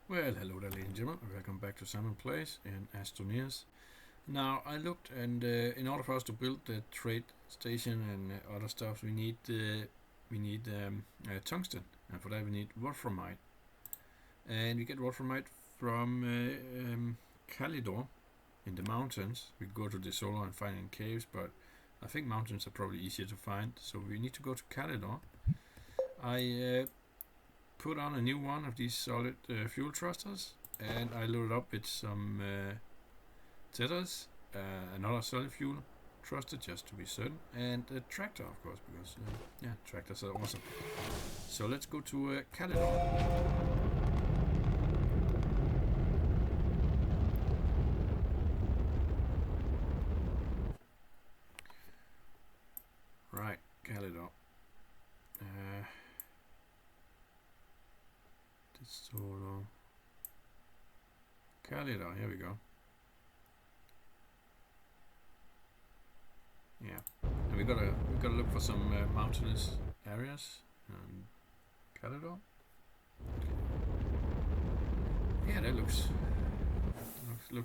Well, hello there, ladies and gentlemen. Welcome back to Simon Place in Astroneers. Now, I looked, and in order for us to build the trade station and other stuff, we need tungsten, and for that we need wolframite. And we get wolframite from Calidor in the mountains. We go to the solar and find it in caves, but I think mountains are probably easier to find, so we need to go to Calidor. I put on a new one of these solid fuel thrusters, and I loaded up with some tethers, another solid fuel thruster just to be certain, and a tractor, of course, because tractors are awesome. So let's go to Caledon. Right, Caledon. Solo Caledon, here we go. Yeah, and we gotta look for some mountainous areas and Caledon. Yeah, that looks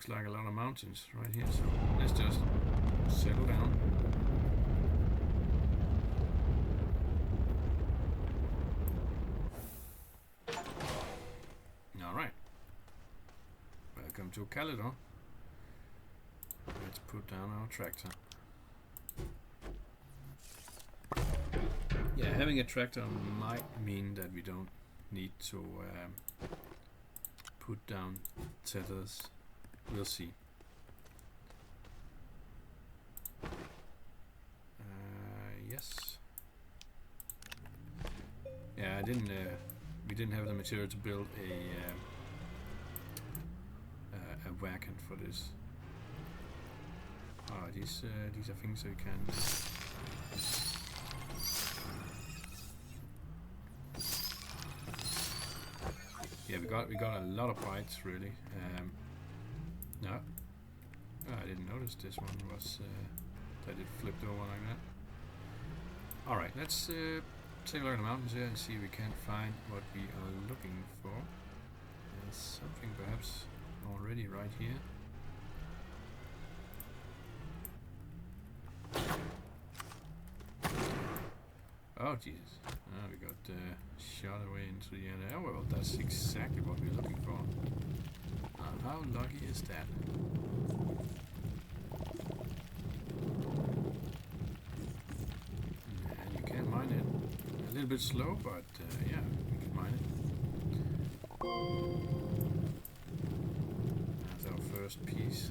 like a lot of mountains right here. So let's just settle down. All right. Welcome to Caledon. Let's put down our tractor. Yeah, having a tractor might mean that we don't need to put down tethers. We'll see. Yes. Yeah, I didn't. We didn't have the material to build a wagon for this. Oh, these are things that you can. Yeah, we got a lot of bites really. No, I didn't notice this one was that it flipped over like that. All right, let's take a look at the mountains here and see if we can find what we are looking for. There's something perhaps already right here. Oh Jesus! Oh, we got shot away into the air. Oh well, that's exactly what we're looking for. How lucky is that? And you can mine it. A little bit slow, but yeah, we can mine it. That's our first piece.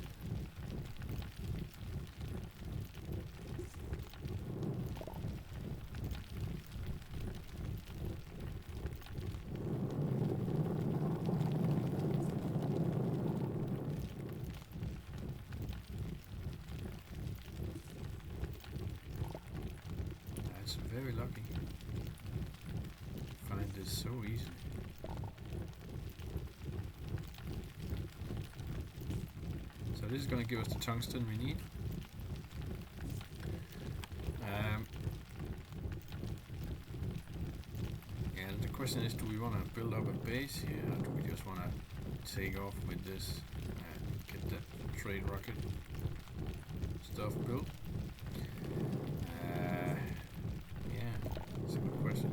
Very lucky. Find this so easily. So this is going to give us the tungsten we need. And the question is, do we want to build up a base here, or do we just want to take off with this and get that trade rocket stuff built? That's a good question.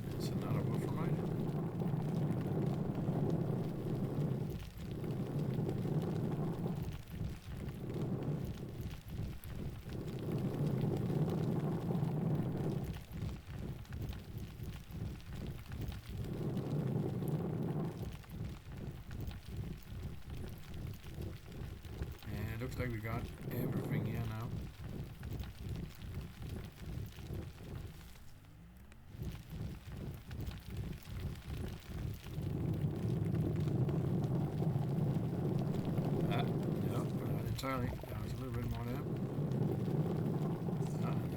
That's another wolframite. Looks like we got everything here now. No, not entirely. There was a little bit more there.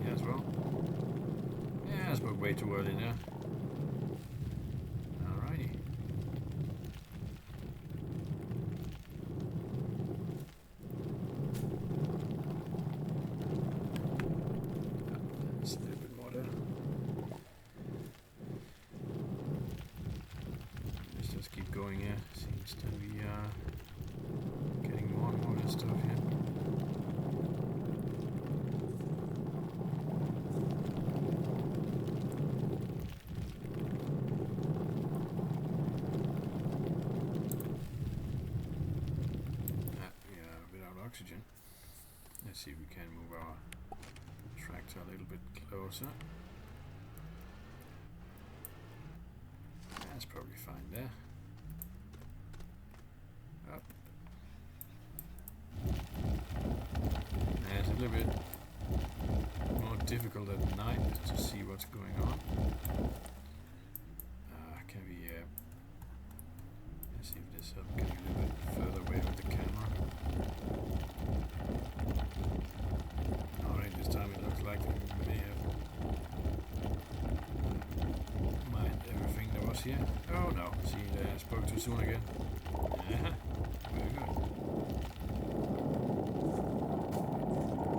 Yeah, as well. Yeah, I spoke way too early there. Alrighty. Let's see if we can move our tractor a little bit closer. That's probably fine there. Up. It's a little bit more difficult at night to see what's going on. Can we let's see if this helps getting a little bit further away with the camera. Alright, this time it looks like we may have mined everything there was here. Oh no, see, I spoke too soon again. Yeah, very good.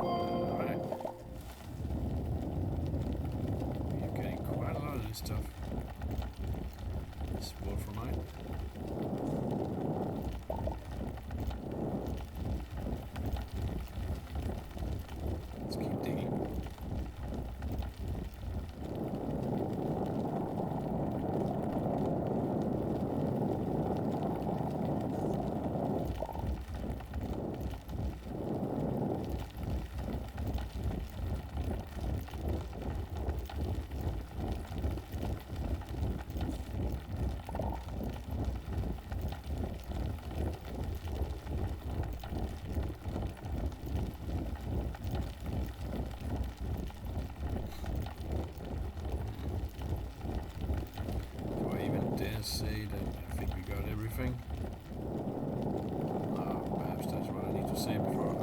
Alright. We're getting quite a lot of this stuff. This wolframite. Let's keep digging. Say that I think we got everything. Perhaps that's what I need to say before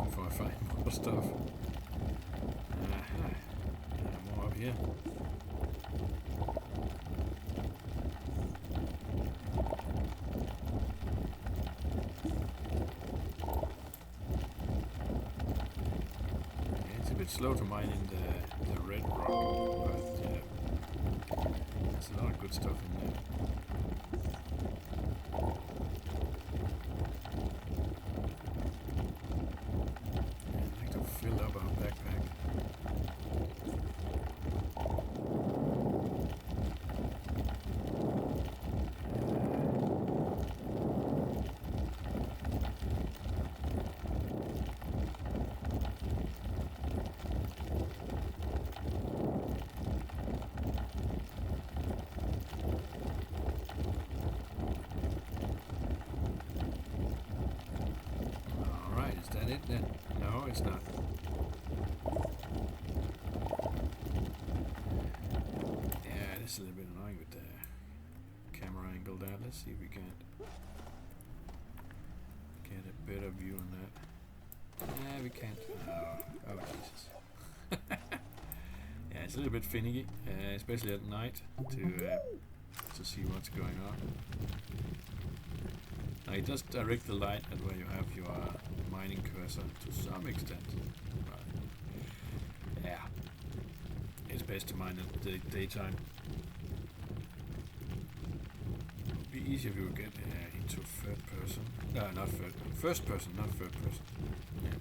before I find more stuff. More up here. It's a bit slow to mine in the red rock, but there's a lot of good stuff in there. I'd like to fill up our backpack. It then? No, it's not. Yeah, this is a little bit annoying with the camera angle there. Let's see if we can get a better view on that. Yeah, we can't. Oh Jesus. Yeah, it's a little bit finicky, especially at night to see what's going on. Now it does direct the light at where you have your mining cursor to some extent. But yeah, it's best to mine at the daytime. It would be easier if you would get into third person. No, not first person, not third person. Yeah.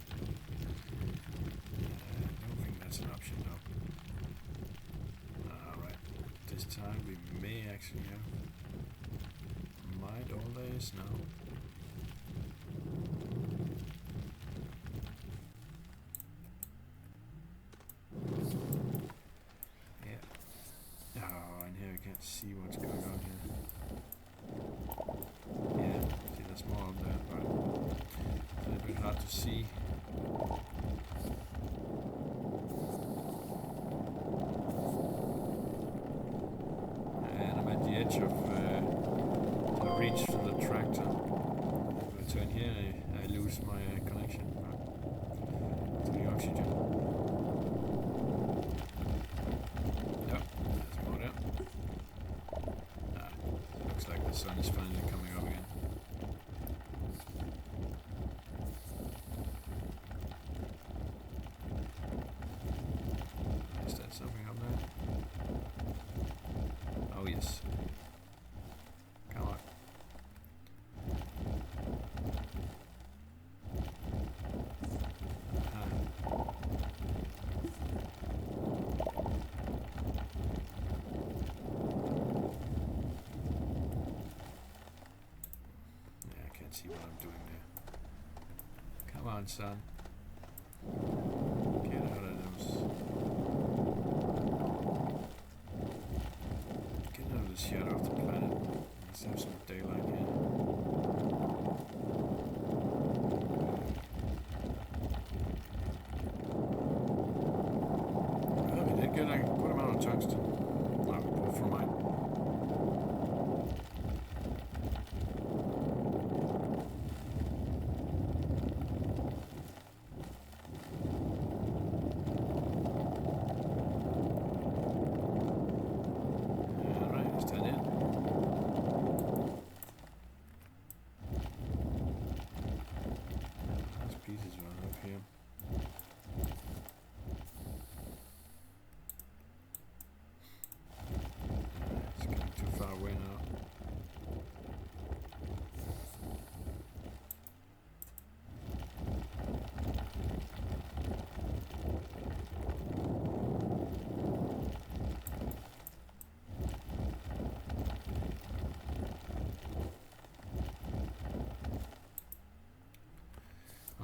I don't think that's an option though. Alright, this time we may actually have mined all this now. See what's going on here. Yeah, see there's more of that, but it's a little bit hard to see. And I'm at the edge of the reach for the tractor. If I turn here, I lose my connection to the oxygen. The sun is finally coming up again. Is that something up there? Oh yes. Come on. See what I'm doing there. Come on, son. Get out of those. Get out of the shadow of the planet. Let's have some daylight here. Well, we did get a good amount of tungsten. No, both from mine.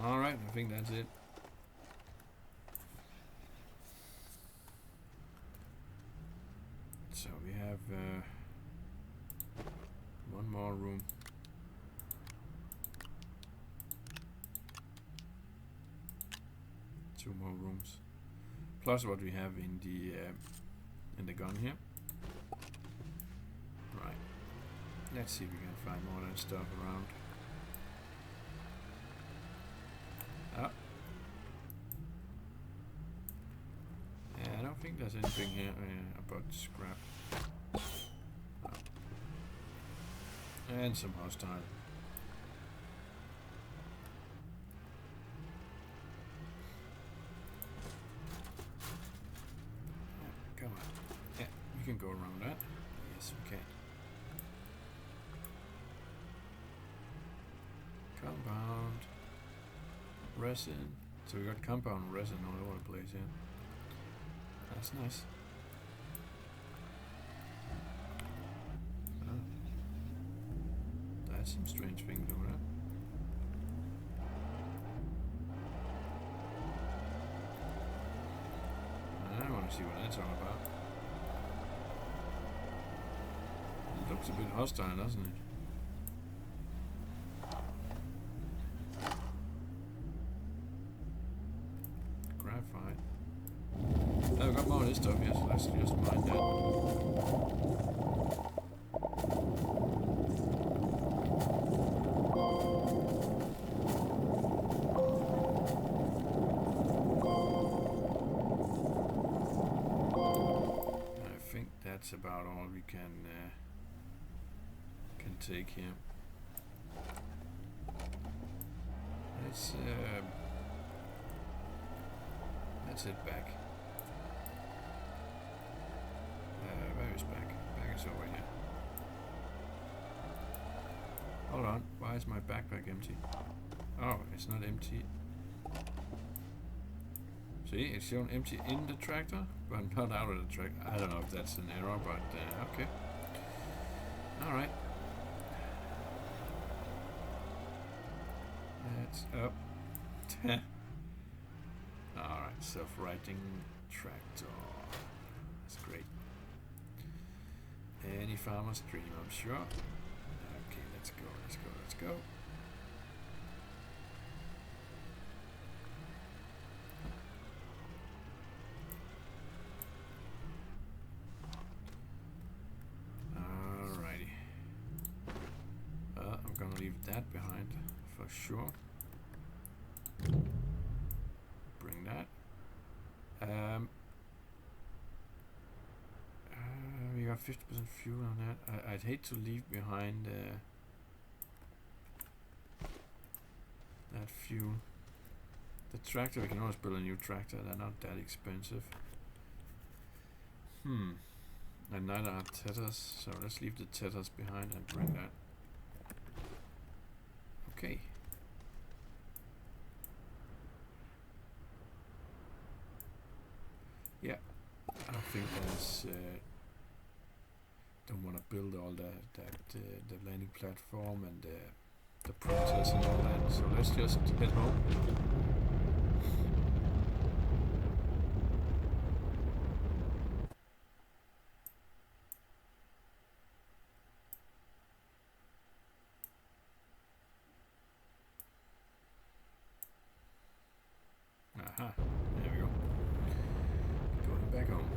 Alright, I think that's it. So we have one more room. Two more rooms. Plus what we have in the gun here. Right. Let's see if we can find more of that stuff around. Yeah, I don't think there's anything here about scrap. Oh. And some hostile. Come on. Yeah, we can go around that. Yes, we can. Compound. Resin. So we got compound resin all over the place here. That's nice. Oh. That's some strange things over there. I want to see what that's all about. It looks a bit hostile, doesn't it? I've got more of this stuff, yes, let's just mine that. I think that's about all we can take here. Let's head back. Where is back? Back is over here. Hold on, why is my backpack empty? Oh, it's not empty. See, it's shown empty in the tractor, but not out of the tractor. I don't know if that's an error, but okay. Alright. That's up. Alright, self-righting tractor. That's great. Any farmer's dream, I'm sure. Okay, let's go, let's go, let's go. Alrighty. I'm gonna leave that behind for sure. Bring that. We got 50% fuel on that. I'd hate to leave behind that fuel. The tractor, we can always build a new tractor. They're not that expensive. And neither are tethers, so let's leave the tethers behind and bring that. Okay. Yeah, I think there's. Don't want to build all the landing platform and the printers and all that. So let's just head home. Aha, there we go. Going back home.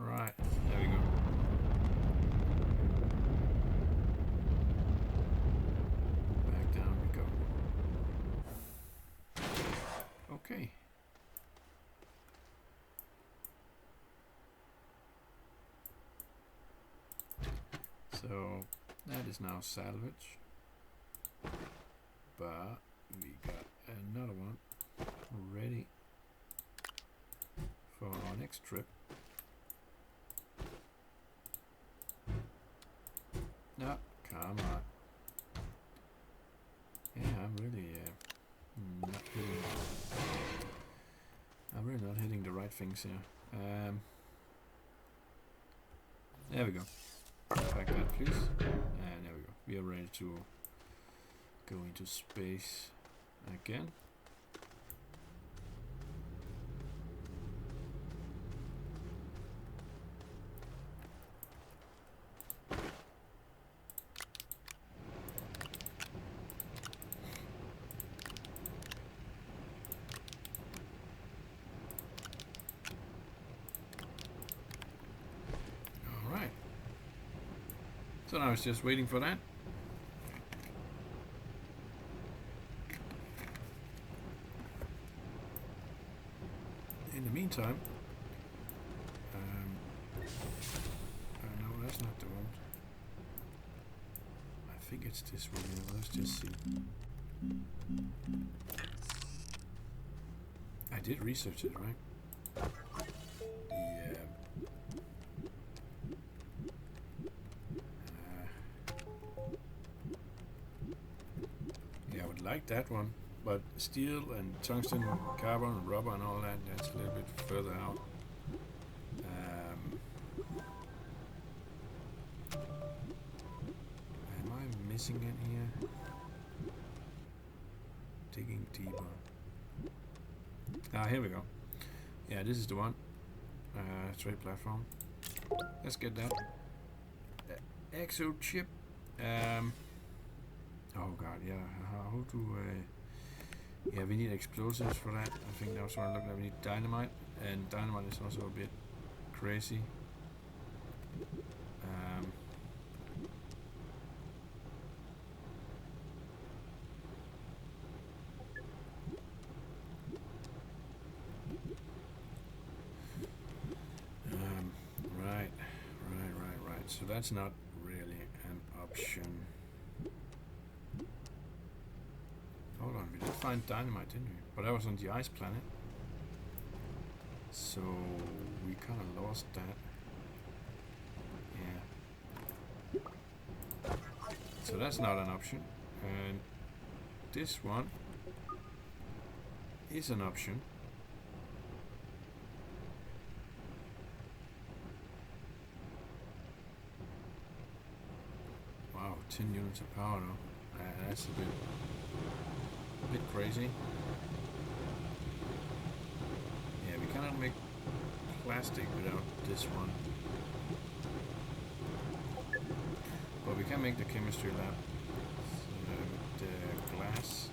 Right, there we go. Back down we go. Okay. So that is now salvage. But we got another one ready for our next trip. No, come on. Yeah, I'm really not hitting. I'm really not hitting the right things here. There we go. Back that, please. And there we go. We are ready to go into space again. So now it's just waiting for that. In the meantime, no, that's not the one. I think it's this one here. Let's just see. I did research it, right? Like that one, but steel and tungsten, carbon and rubber and all that, that's a little bit further out. Am I missing it here? Digging deeper. Ah, here we go. Yeah, this is the one. Straight platform. Let's get that. Exo chip. Oh god, yeah. How to? Yeah, we need explosives for that. I think that's what I looked at. We need dynamite, and dynamite is also a bit crazy. Right. So that's not really an option. Hold on, we did find dynamite, didn't we? But that was on the ice planet. So we kind of lost that. Yeah. So that's not an option. And this one is an option. Wow, 10 units of power though. That's a bit crazy. Yeah, we cannot make plastic without this one. But we can make the chemistry lab. So the glass.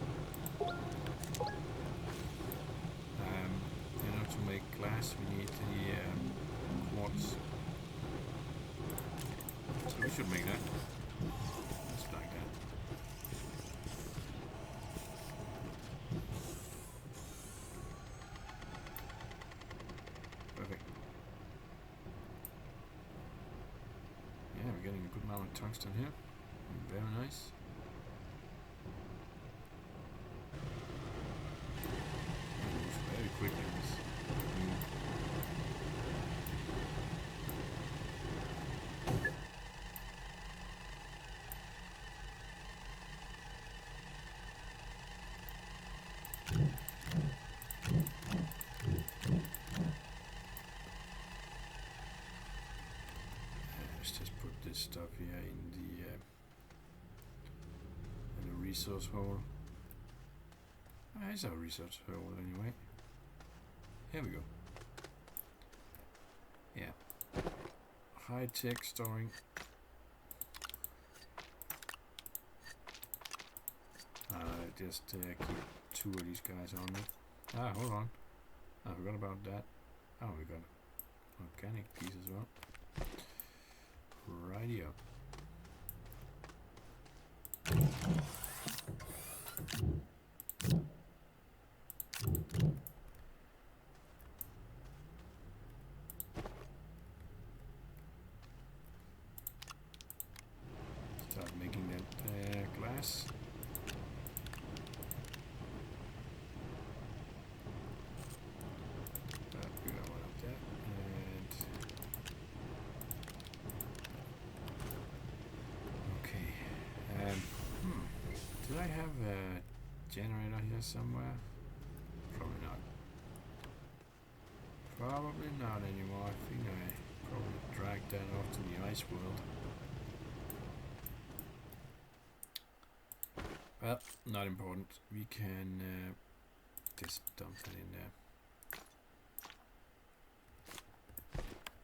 To make glass we need the quartz. So we should make that. Just like that. Perfect. Yeah, we're getting a good amount of tungsten here. Very nice. It moves very quickly. Let's just put this stuff here in the resource hole. It's our research hole anyway. Here we go. Yeah. High tech storing. Just keep 2 of these guys on me. Hold on. I forgot about that. Oh, we got organic piece as well. Rightio. Start making that glass. Do I have a generator here somewhere? Probably not. Probably not anymore. I think I probably dragged that off to the ice world. Well, not important. We can just dump that in there.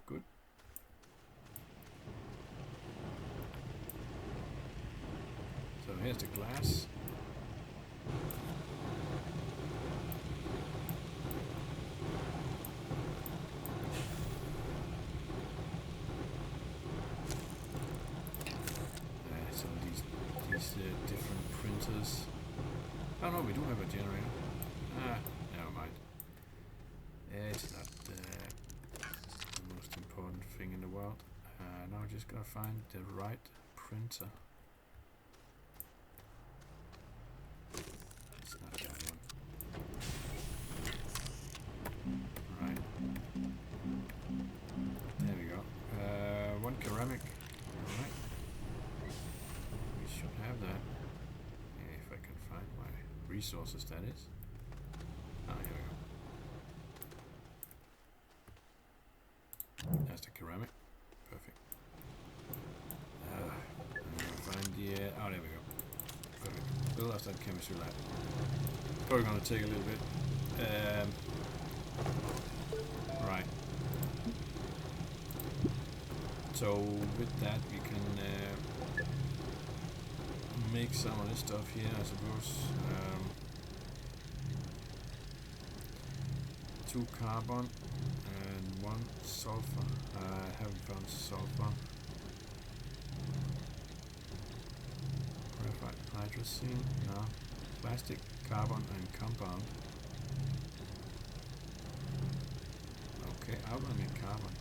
Good. So here's the glass. So these different printers. Oh no, we do have a generator. Never mind. It's not the most important thing in the world. Now I just gotta find the right printer. It's not that one. Right. There we go. One ceramic. Alright. We should have that. Yeah, if I can find my resources, that is. Here we go. That's the ceramic. Perfect. I'm gonna find the... oh, there we go. Perfect. Build us that chemistry lab. Probably gonna take a little bit. Right. So with that we can make some of this stuff here, I suppose. 2 carbon and 1 sulfur. I haven't found sulfur. Graphite, hydrazine, no. Plastic, carbon and compound. Okay, organic carbon.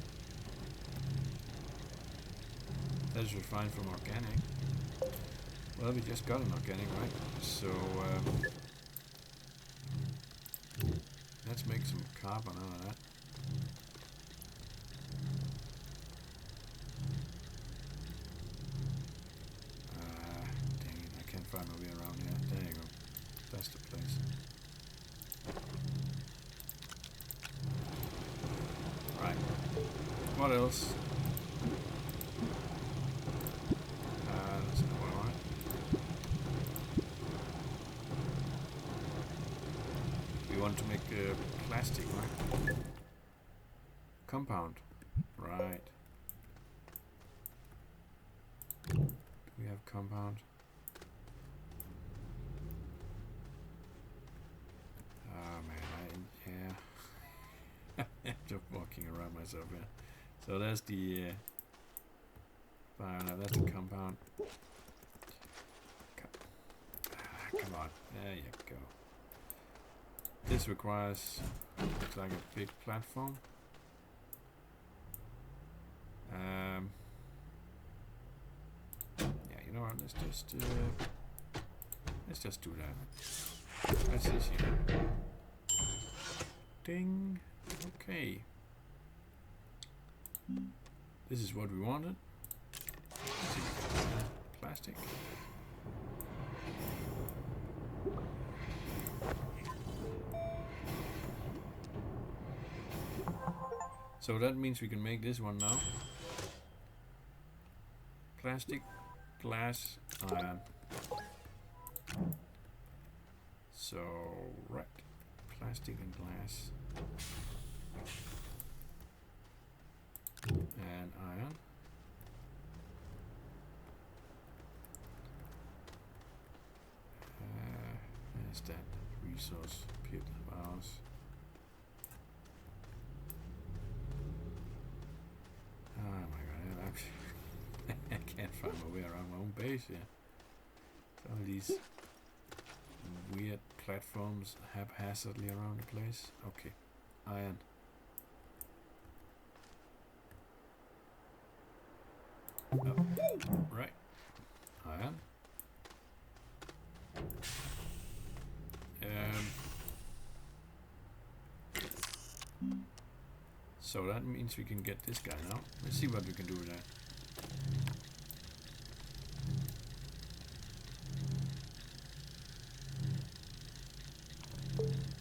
That's refined from organic. Well, we just got an organic, right? So let's make some carbon out of that. Dang it, I can't find my way around here. There you go. That's the place. Right. What else? That's not what I want. We want to make plastic, right? Compound. Right. Do we have compound? Oh man, I'm just walking around myself here. So that's the that's the compound. Come on, there you go. This requires, looks like a big platform. Yeah, you know what? Let's just do that. That's easier. Ding. Okay. This is what we wanted. Plastic. So that means we can make this one now. plastic, glass, iron. So, right, plastic and glass. And iron. There's that resource pit of ours. Oh my god, I can't find my way around my own base here. All these weird platforms haphazardly around the place. Okay, iron. Oh, right, iron. So that means we can get this guy now. Let's see what we can do with that.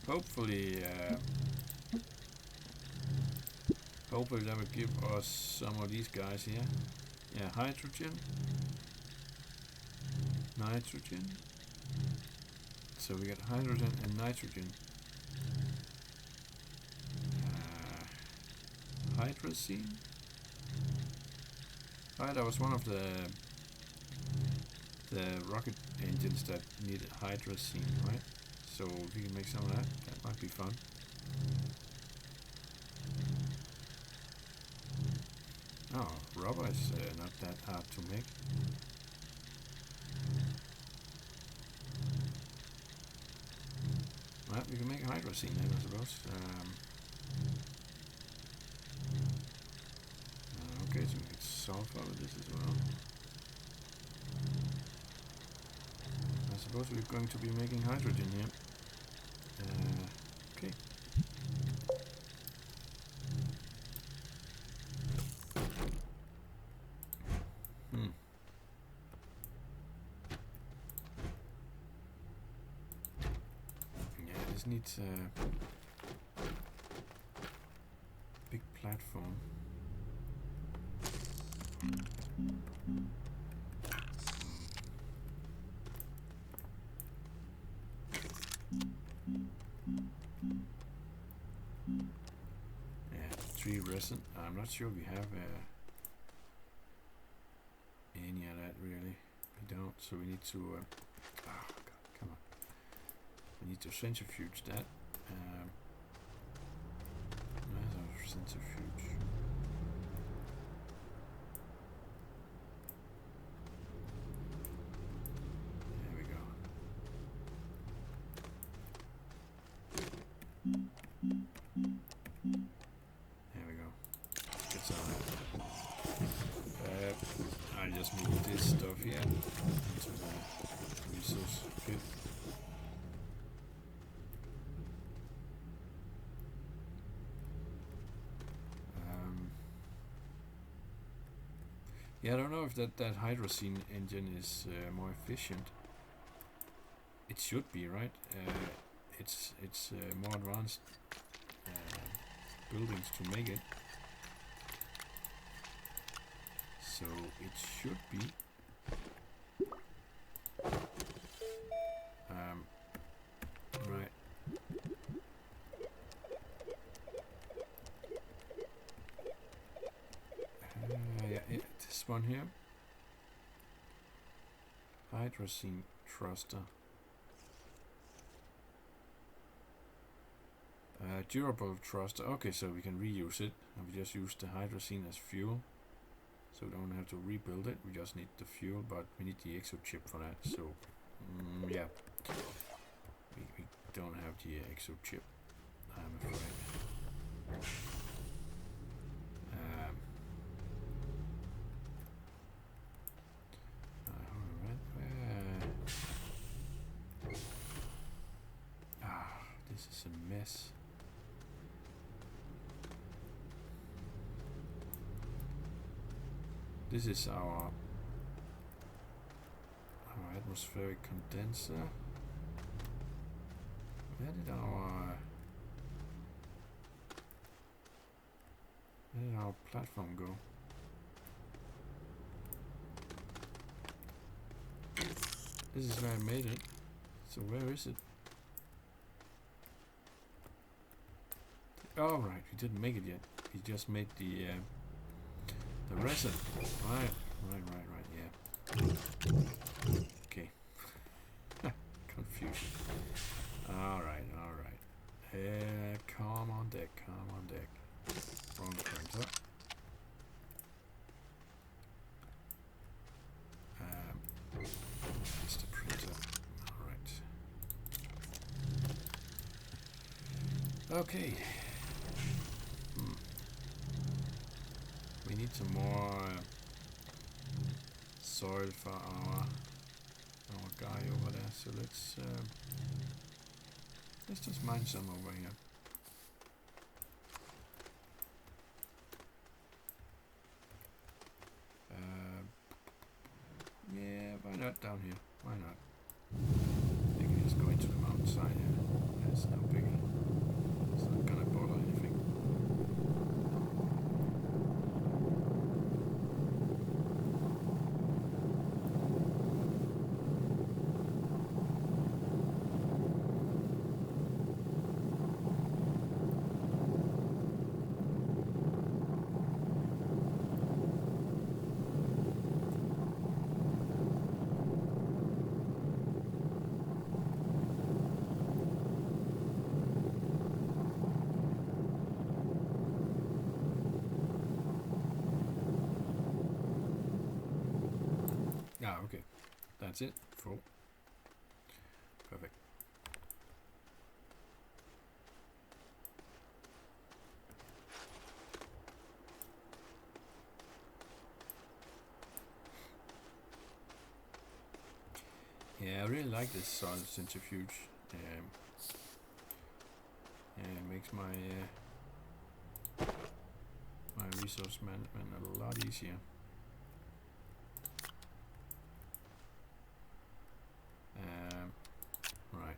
Hopefully that will give us some of these guys here. Yeah, hydrogen, nitrogen. So we get hydrogen and nitrogen. Hydrazine. Right, that was one of the rocket engines that needed hydrazine, right? So if we can make some of that, that might be fun. Oh, rubber is not that hard to make. Well, we can make hydrazine then, I suppose. Okay, so we can sulfur with this as well. I suppose we're going to be making hydrogen here. Okay. Yeah, this needs a big platform. Yeah, 3 resin. I'm not sure we have any of that really. We don't, so we need to. Oh God, come on. We need to centrifuge that. Where's our centrifuge? There we go. There we go. Get some of that. I just move this stuff here into the resource pit. Yeah, I don't know if that hydrazine engine is more efficient. It should be, right? It's more advanced buildings to make it, so it should be. Right. Yeah, this one here. Hydrazine thruster. Durable thruster. Okay, so we can reuse it. And we just use the hydrazine as fuel. So we don't have to rebuild it. We just need the fuel, but we need the exo chip for that. So, yeah. We don't have the exo chip, I'm afraid. This is a mess. This is our atmospheric condenser. Where did our platform go? This is where I made it. So where is it? Oh right, we didn't make it yet. We just made the resin. Right, yeah. Okay. Confusion. Alright. Come on deck. Wrong printer. That's the printer. Alright. Okay. We need some more soil for our guy over there. So let's just mine some over here. Yeah, why not down here? Why not? I can just go into the mountainside here. That's no biggie. It's not gonna bother anything. Ah, okay. That's it. Full. Perfect. Yeah, I really like this solid centrifuge. It makes my my resource management a lot easier. Right.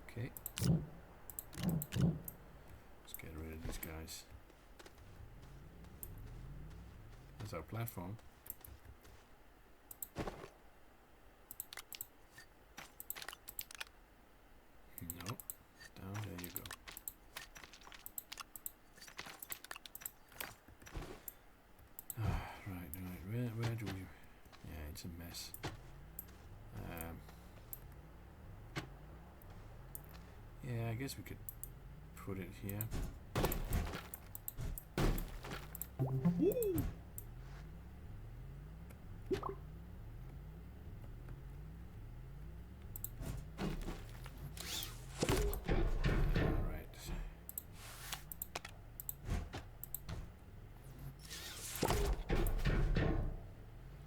Okay. Let's get rid of these guys. That's our platform. No. Down there you go. Right. Where do we? Yeah, it's a mess. Yeah, I guess we could put it here. Alright.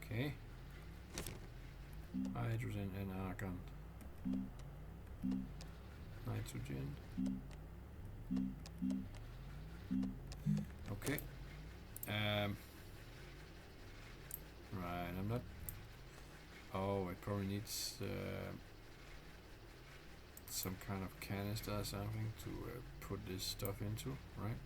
Okay. Hydrogen and argon. Nitrogen. Okay. Right, I'm not. Oh, it probably needs some kind of canister or something to put this stuff into, right?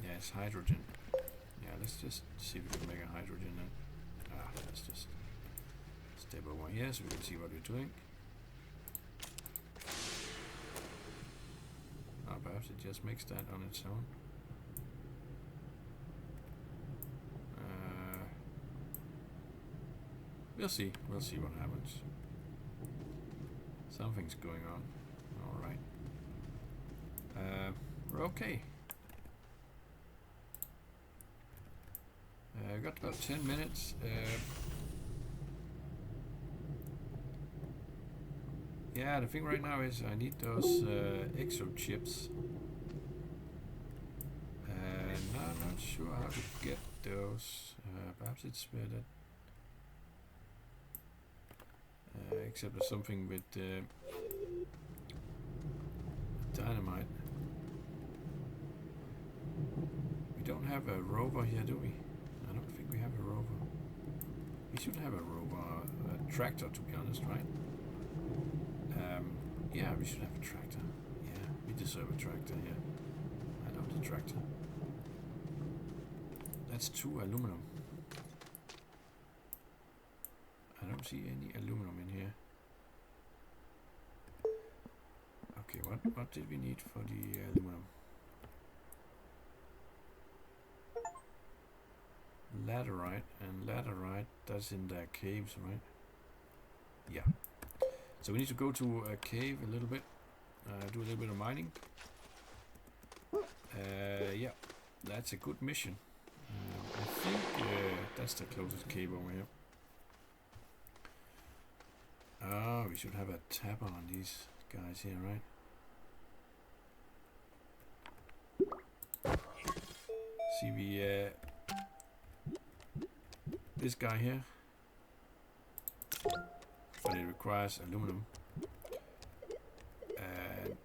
Yeah, it's hydrogen. Yeah, let's just see if we can make a hydrogen then. Let's just step over here so we can see what we're doing. Perhaps it just makes that on its own. We'll see. We'll see what happens. Something's going on. Alright. We're okay. I've got about 10 minutes. Yeah, the thing right now is I need those exo chips. And I'm not sure how to get those. Perhaps it's where that Except there's something with dynamite. We don't have a rover here, do we? I don't think we have a rover. We should have a rover, a tractor, to be honest, right? Yeah, we should have a tractor. Yeah, we deserve a tractor here. I don't need a tractor. That's 2 aluminum. I don't see any aluminum in here. Okay, what did we need for the aluminum? Laterite, and laterite, that's in the caves, right? Yeah. So we need to go to a cave a little bit, do a little bit of mining. Yeah, that's a good mission. I think that's the closest cave over here. Ah, we should have a tapper on these guys here, right? See, we this guy here, but it requires aluminum. And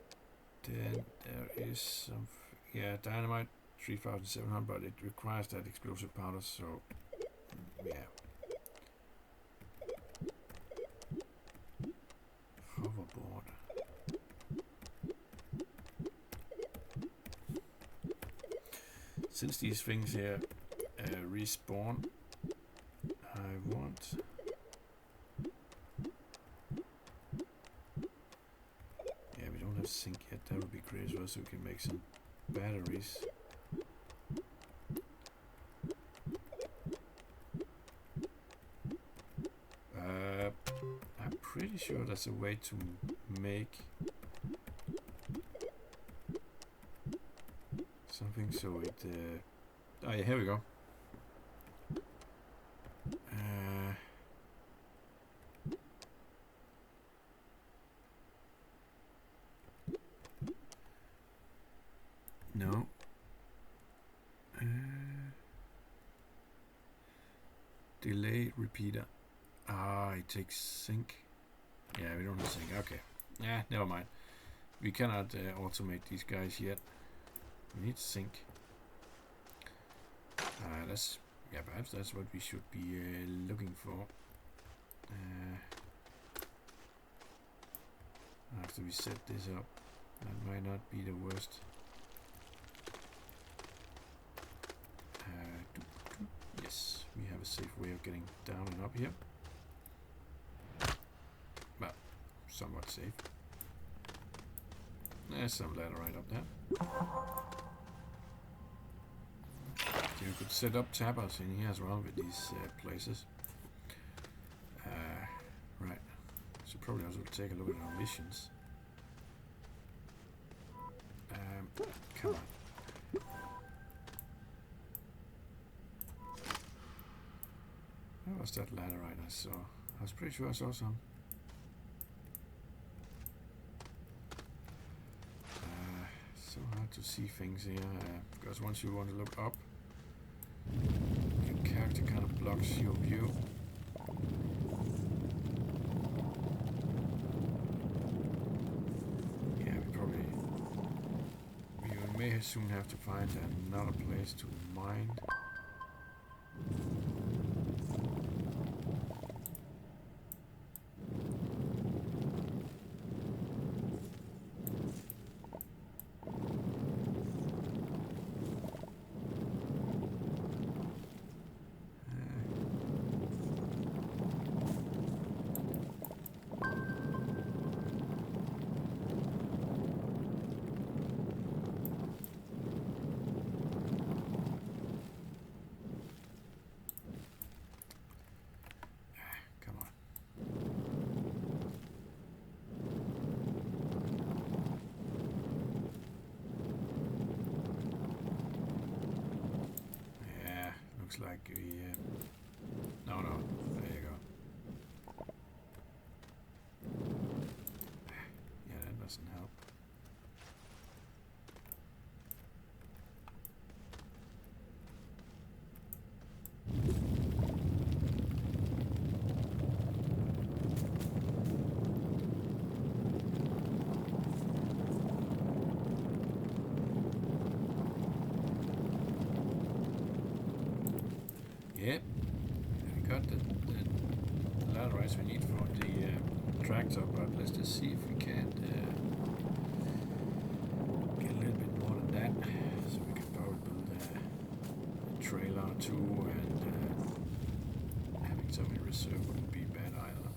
then there is some, yeah, dynamite, 3,700, but it requires that explosive powder, so yeah. Hoverboard. Since these things here respawn, I want we don't have zinc yet. That would be great as well, so we can make some batteries. I'm pretty sure there's a way to make something so it oh yeah, here we go. No. Delay repeater. Ah, it takes zinc. Yeah, we don't have zinc. Okay. Yeah, never mind. We cannot automate these guys yet. We need zinc. That's, yeah, perhaps that's what we should be looking for. After we set this up, that might not be the worst. Yes, we have a safe way of getting down and up here. Well, somewhat safe. There's some ladder right up there. So you could set up tappers in here as well with these places. Right. So probably also take a look at our missions. Come on. Where was that ladder right I saw? I was pretty sure I saw some. So hard to see things here, because once you want to look up, your character kind of blocks your view. Yeah, we may soon have to find another place to mine. Looks like we no, there you go. Yeah, that doesn't help. Yep, we got the laterites we need for the tractor, but let's just see if we can't get a little bit more than that. So we can probably build a trailer or two, and having some in reserve wouldn't be bad either.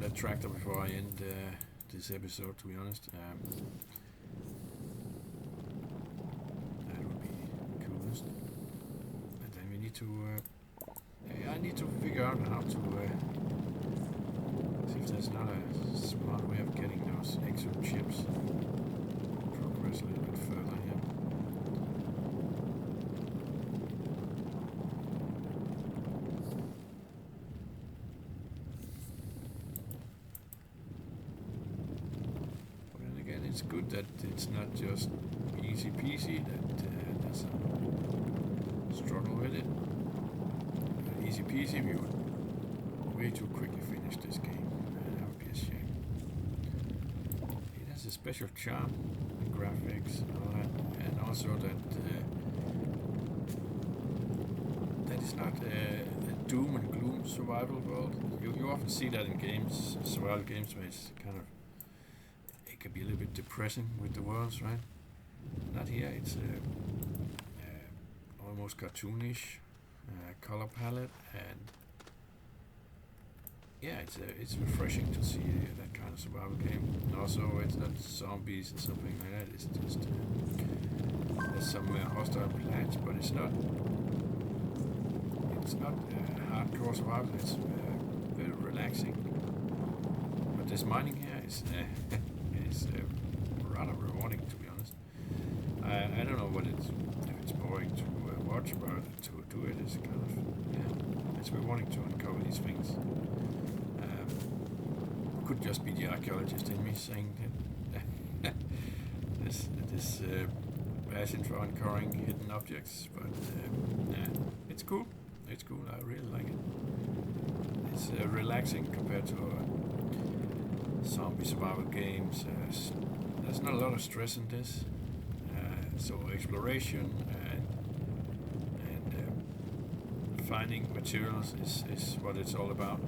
That tractor before I end this episode, to be honest. That would be coolest. And then we need to I need to figure out how to see if there's not a smart way of getting those extra chips. Progress a little bit further here. It's good that it's not just easy peasy, that there's a struggle with it. Easy peasy, we would way too quickly finish this game. That would be a shame. It has a special charm and graphics and all that, and also that that is not a doom and gloom survival world. You often see that in games, survival games, where it's kind of can be a little bit depressing with the worlds, right? Not here. It's almost cartoonish color palette, and yeah, it's refreshing to see that kind of survival game. And also, it's not zombies or something like that. It's just there's some hostile plants, but it's not hardcore survival. It's very relaxing. But this mining here is. Is rather rewarding, to be honest. I don't know what if it's boring to watch, but to do it is kind of, yeah, it's rewarding to uncover these things. Could just be the archaeologist in me saying that this passion for uncovering hidden objects, but yeah, it's cool. It's cool. I really like it. It's relaxing compared to zombie survival games. There's not a lot of stress in this, so exploration and finding materials is what it's all about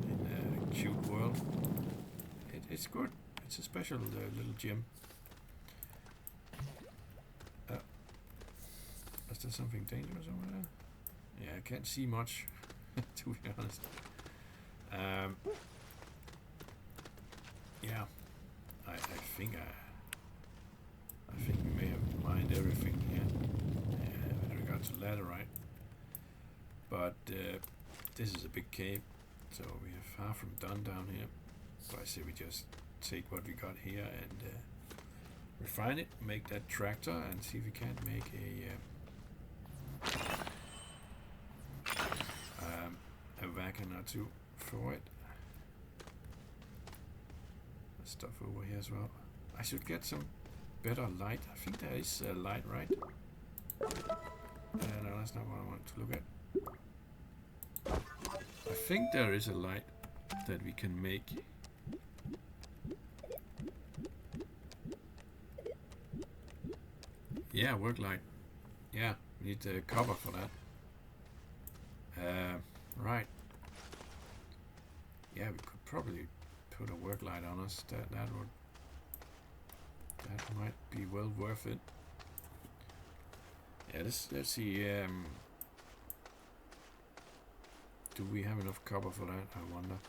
in a cute world. It's good. It's a special little gem. Is there something dangerous over there? Yeah, I can't see much, to be honest. Yeah, I think we may have mined everything here with regards to laterite. But this is a big cave, so we are far from done down here. So I say we just take what we got here and refine it, make that tractor, and see if we can't make a wagon or two for it. Stuff over here as well. I should get some better light. I think there is light, right? No, that's not what I want to look at. I think there is a light that we can make. Yeah, work light. Yeah, we need the copper for that. Right. Yeah, we could probably put a work light on us. That might be well worth it. Yeah, let's see. Do we have enough copper for that? I wonder.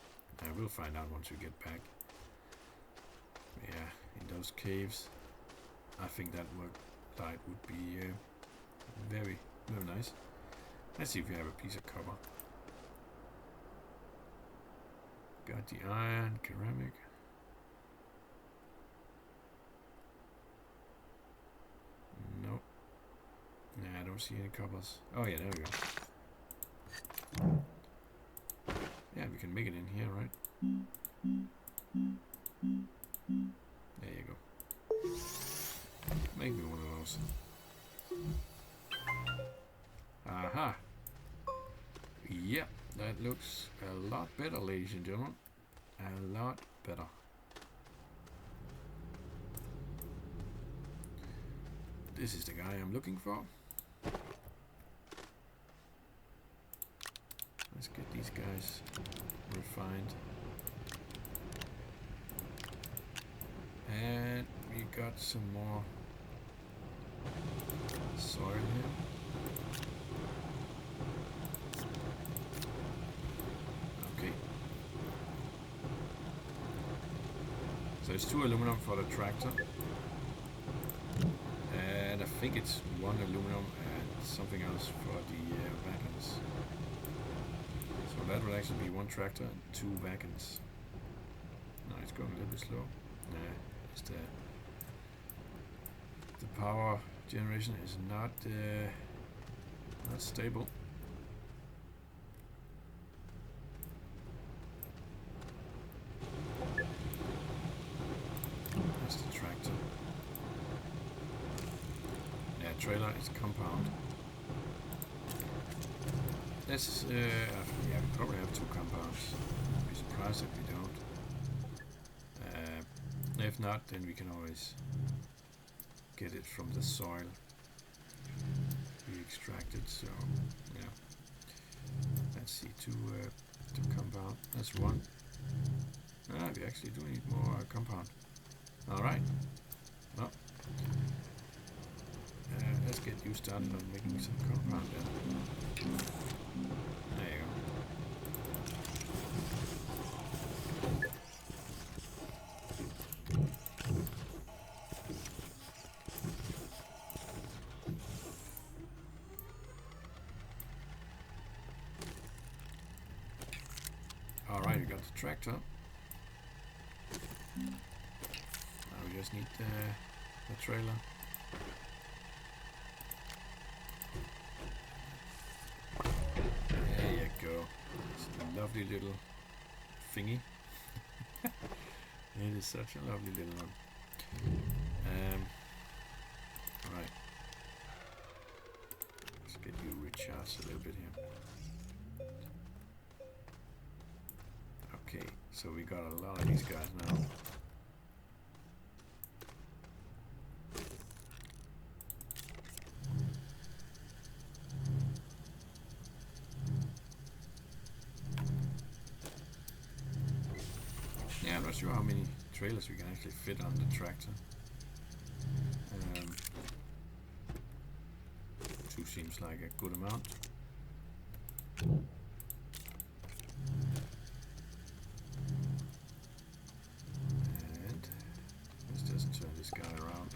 I will find out once we get back. Yeah, in those caves, I think that work light would be very, very nice. Let's see if we have a piece of copper. Got the iron, ceramic. Nope. Nah, I don't see any coppers. Oh yeah, there we go. Yeah, we can make it in here, right? There you go. Make me one of those. Aha. Yeah, that looks a lot better, ladies and gentlemen. A lot better. This is the guy I'm looking for. Let's get these guys refined. And we got some more soil here. Okay. So it's 2 aluminum for the tractor. And I think it's 1 aluminum and something else for the wagons. So that will actually be 1 tractor and 2 wagons. No, it's going a little bit slow. Nah, it's the power generation is not stable. That's the tractor. Yeah, trailer is compound. Let's yeah, we probably have 2 compounds. I'd be surprised if we don't. If not, then we can always get it from the soil we extracted. So yeah, let's see, 2 compound. That's 1. Ah, we actually do need more compound. All right. Well, let's get you started on making some compound then. There you go. Alright, we got the tractor. Now we just need the trailer. There you go. It's a lovely little thingy. It is such a lovely little one. Alright. Let's get you recharged a little bit here. Okay, so we got a lot of these guys now. Yeah, I'm not sure how many trailers we can actually fit on the tractor. 2 seems like a good amount. Turn this guy around.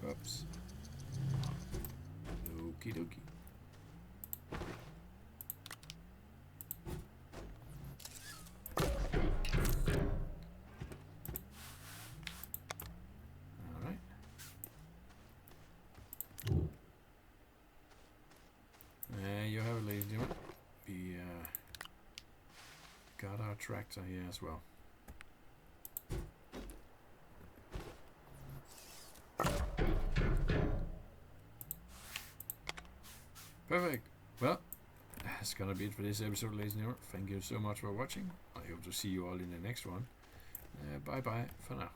Oops. Okie dokie. Alright. There you have it, ladies and gentlemen. We got our tractor here as well. Perfect. Well, that's gonna be it for this episode, ladies and gentlemen. Thank you so much for watching. I hope to see you all in the next one. Bye bye for now.